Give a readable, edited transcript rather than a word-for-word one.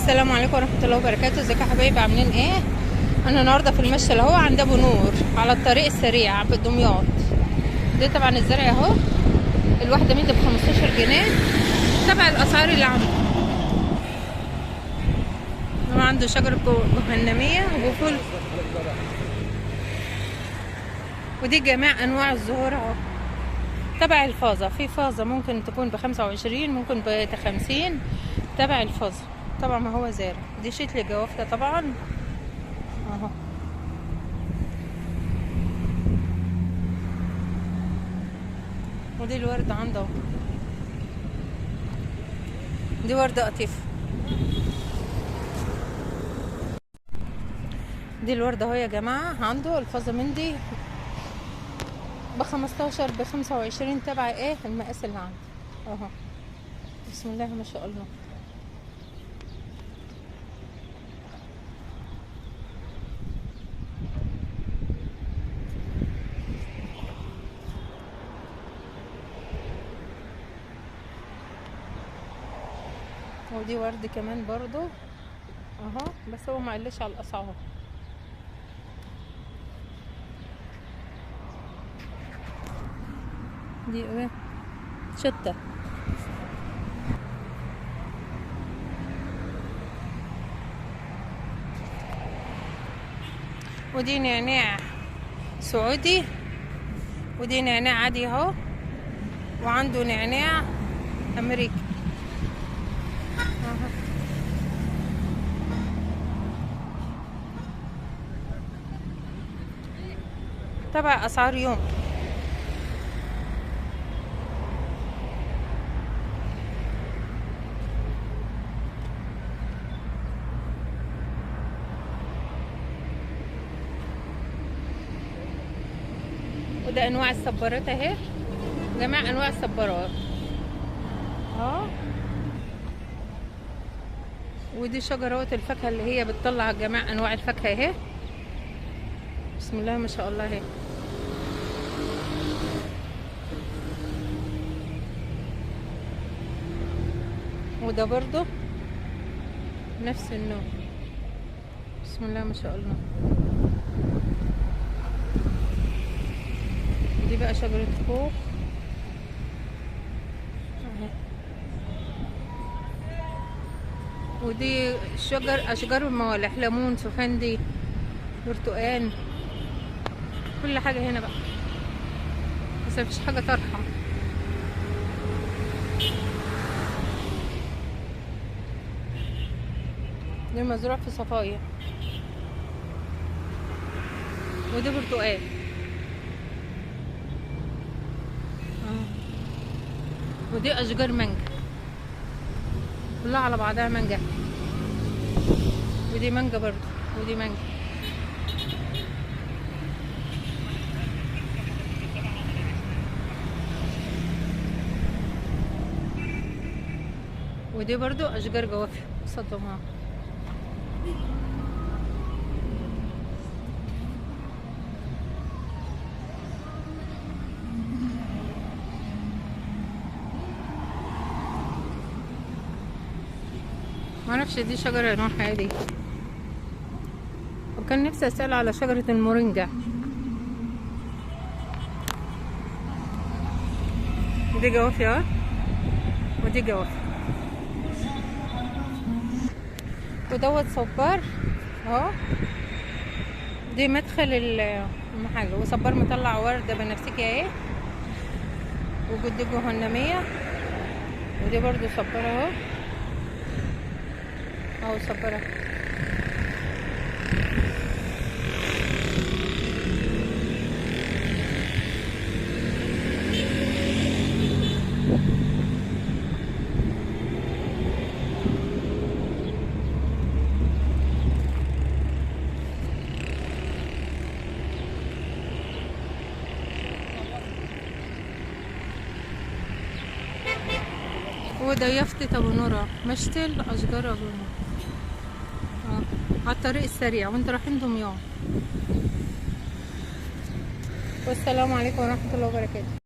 السلام عليكم ورحمه الله وبركاته. ازيكم يا حبايبي، عاملين ايه؟ انا النهارده في المشي اللي هو عند ابو نور على الطريق السريع بدمياط. دي طبعا الزرع اهو، الواحده ميزه ب 15 جنيه تبع الاسعار اللي عنده. هو عنده شجره جهنميه وفول، ودي جميع انواع الزهور اهو تبع الفازه. في فازه ممكن تكون ب25، ممكن ب50 تبع الفازه. طبعا ما هو زارع. دي شتل جوافته طبعا اهو. ودي الورد عنده، دي وردة قطيفة. دي الوردة اهو يا جماعة، عنده الفازة من دي ب15 ب25 تبع ايه المقاس اللي عنده اهو. بسم الله ما شاء الله. ودي ورد كمان برضو اهو، بس هو ما قالش على الاسعار. دي ايه؟ شتة. ودي نعناع سعودي، ودي نعناع عادي اهو، وعنده نعناع امريكي اهو. تبع اسعار يوم. وده انواع الصبارات اهي، جميع انواع الصبارات اه. ودي شجرات الفاكهه اللي هي بتطلع جميع انواع الفاكهه اهي. بسم الله ما شاء الله اهي. وده برضو نفس النوع. بسم الله ما شاء الله. دي بقى شجرة خوخ اهي. ودي اشجار الموالح، ليمون، سفندي، برتقال، كل حاجة هنا بقى، بس مفيش حاجة طرحة. دي مزروع في صفايا. ودي برتقال ودي اشجار مانجا كلها على بعضها مانجا. ودي مانجا برضو، ودي مانجا. ودي برضو اشجار جوافي صدمها. معرفش دي شجرة نوعها ايه دي. وكان نفسي اسأل على شجرة المورينجا. ودي جوافي اهو، ودي جوافي. ودوت صبار اهو. دي مدخل المحل، وصبار مطلع وردة بنفسجي اهي. ودي جهنمية. ودي برضو صبار اهو اهو صبارة. وده يافطة ابو نورة، مشتل اشجار ابو نور اه، على الطريق السريع وانت رايحين دمياط. والسلام عليكم ورحمة الله وبركاته.